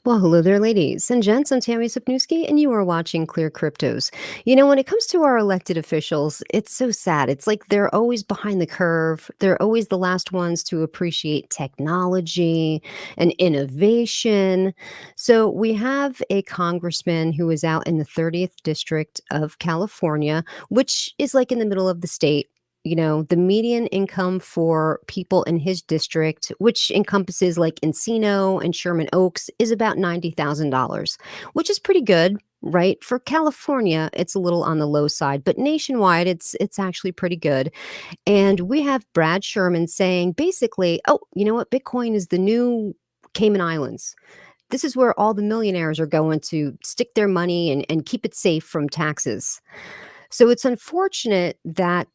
Well, hello there, ladies and gents. I'm Tammy Sapnewski, and you are watching Clear Cryptos. When it comes to our elected officials, it's so sad. It's like they're always behind the curve. They're always the last ones to appreciate technology and innovation. So we have a congressman who is out in the 30th district of California, which is like in the middle of the state. The median income for people in his district, which encompasses like Encino and Sherman Oaks, is about $90,000, which is pretty good, right? For California, it's a little on the low side, but nationwide, it's actually pretty good. And we have Brad Sherman saying basically, oh, you know what? Bitcoin is the new Cayman Islands. This is where all the millionaires are going to stick their money and keep it safe from taxes. So it's unfortunate that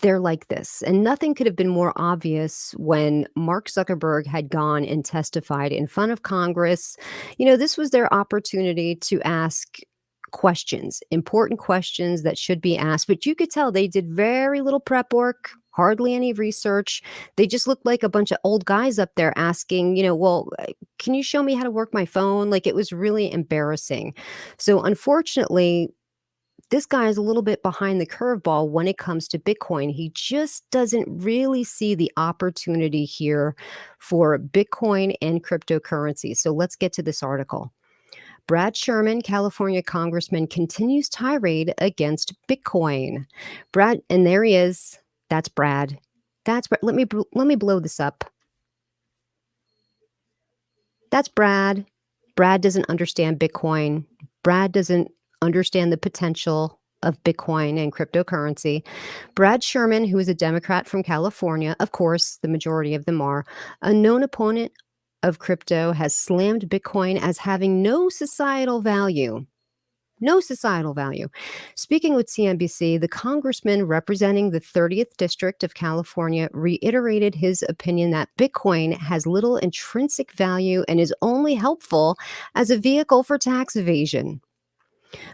they're like this. And nothing could have been more obvious when Mark Zuckerberg had gone and testified in front of Congress. This was their opportunity to ask questions, important questions that should be asked. But you could tell they did very little prep work, hardly any research. They just looked like a bunch of old guys up there asking, well, can you show me how to work my phone? Like it was really embarrassing. So unfortunately, this guy is a little bit behind the curveball when it comes to Bitcoin. He just doesn't really see the opportunity here for Bitcoin and cryptocurrency. So let's get to this article. Brad Sherman, California congressman, continues tirade against Bitcoin. Brad, and there he is. That's Brad. That's Brad. Let me blow this up. That's Brad. Brad doesn't understand Bitcoin. Brad doesn't understand the potential of Bitcoin and cryptocurrency. Brad Sherman, who is a Democrat from California, of course, the majority of them are, a known opponent of crypto, has slammed Bitcoin as having no societal value. No societal value. Speaking with CNBC, the congressman representing the 30th District of California reiterated his opinion that Bitcoin has little intrinsic value and is only helpful as a vehicle for tax evasion.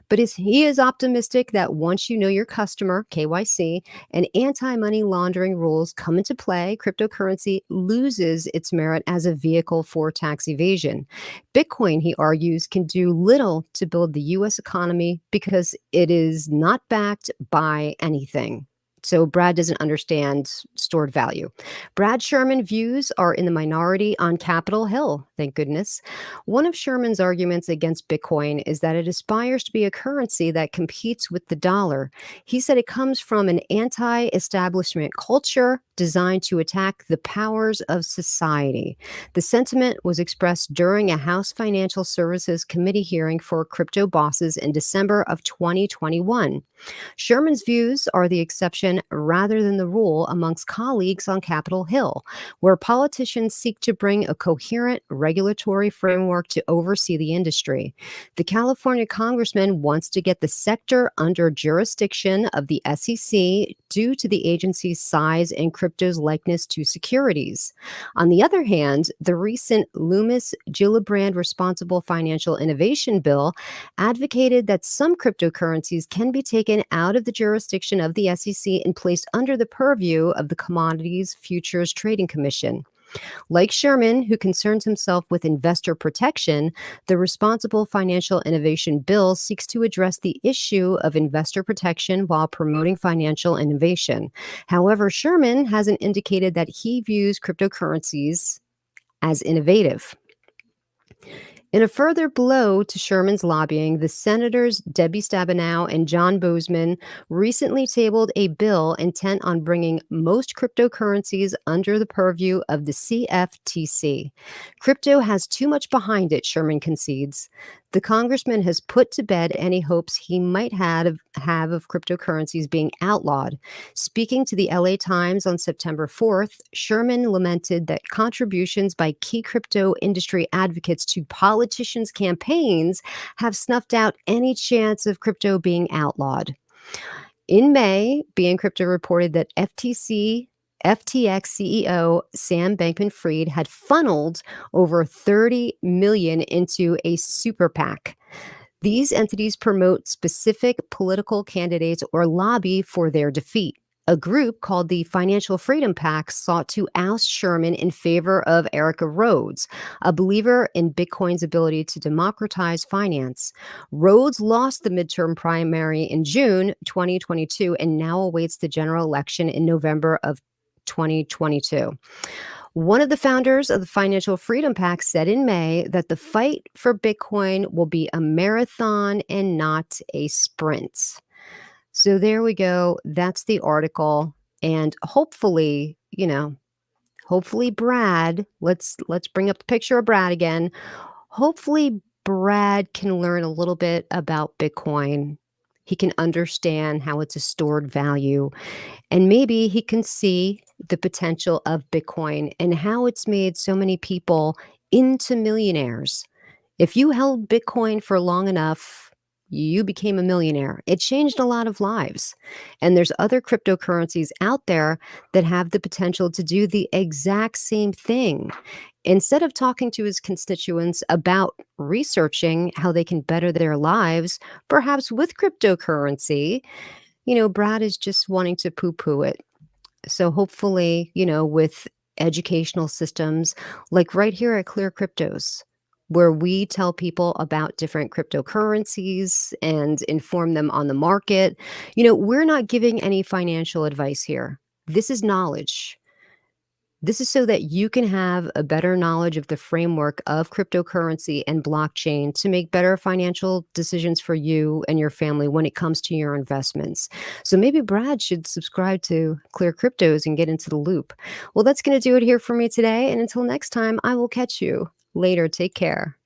But he is optimistic that once you know your customer, KYC, and anti-money laundering rules come into play, cryptocurrency loses its merit as a vehicle for tax evasion. Bitcoin, he argues, can do little to build the U.S. economy because it is not backed by anything. So Brad doesn't understand stored value. Brad Sherman views are in the minority on Capitol Hill, thank goodness. One of Sherman's arguments against Bitcoin is that it aspires to be a currency that competes with the dollar. He said it comes from an anti-establishment culture designed to attack the powers of society. The sentiment was expressed during a House Financial Services Committee hearing for crypto bosses in December of 2021. Sherman's views are the exception rather than the rule amongst colleagues on Capitol Hill, where politicians seek to bring a coherent regulatory framework to oversee the industry. The California congressman wants to get the sector under jurisdiction of the SEC due to the agency's size and crypto's likeness to securities. On the other hand, the recent Loomis-Gillibrand Responsible Financial Innovation Bill advocated that some cryptocurrencies can be taken out of the jurisdiction of the SEC and placed under the purview of the Commodities Futures Trading Commission. Like Sherman, who concerns himself with investor protection, the Responsible Financial Innovation Bill seeks to address the issue of investor protection while promoting financial innovation. However, Sherman hasn't indicated that he views cryptocurrencies as innovative. In a further blow to Sherman's lobbying, the Senators Debbie Stabenow and John Boozman recently tabled a bill intent on bringing most cryptocurrencies under the purview of the CFTC. Crypto has too much behind it, Sherman concedes. The congressman has put to bed any hopes he might have of cryptocurrencies being outlawed. Speaking to the LA Times on September 4th, Sherman lamented that contributions by key crypto industry advocates to politicians' campaigns have snuffed out any chance of crypto being outlawed. In May, BN Crypto reported that FTX CEO Sam Bankman-Fried had funneled over $30 million into a super PAC. These entities promote specific political candidates or lobby for their defeat. A group called the Financial Freedom Pact sought to oust Sherman in favor of Erica Rhodes, a believer in Bitcoin's ability to democratize finance. Rhodes lost the midterm primary in June 2022 and now awaits the general election in November of 2022. One of the founders of the Financial Freedom Pact said in May that the fight for Bitcoin will be a marathon and not a sprint. So there we go. That's the article. And hopefully, hopefully Brad, let's bring up the picture of Brad again. Hopefully Brad can learn a little bit about Bitcoin. He can understand how it's a stored value, and maybe he can see the potential of Bitcoin and how it's made so many people into millionaires. If you held Bitcoin for long enough, you became a millionaire. It changed a lot of lives. And there's other cryptocurrencies out there that have the potential to do the exact same thing. Instead of talking to his constituents about researching how they can better their lives, perhaps with cryptocurrency, Brad is just wanting to poo poo it. So hopefully, with educational systems like right here at ClearCryptos, where we tell people about different cryptocurrencies and inform them on the market, we're not giving any financial advice here. This is knowledge. This is so that you can have a better knowledge of the framework of cryptocurrency and blockchain to make better financial decisions for you and your family when it comes to your investments. So maybe Brad should subscribe to Clear Cryptos and get into the loop. Well, that's going to do it here for me today. And until next time, I will catch you later. Take care.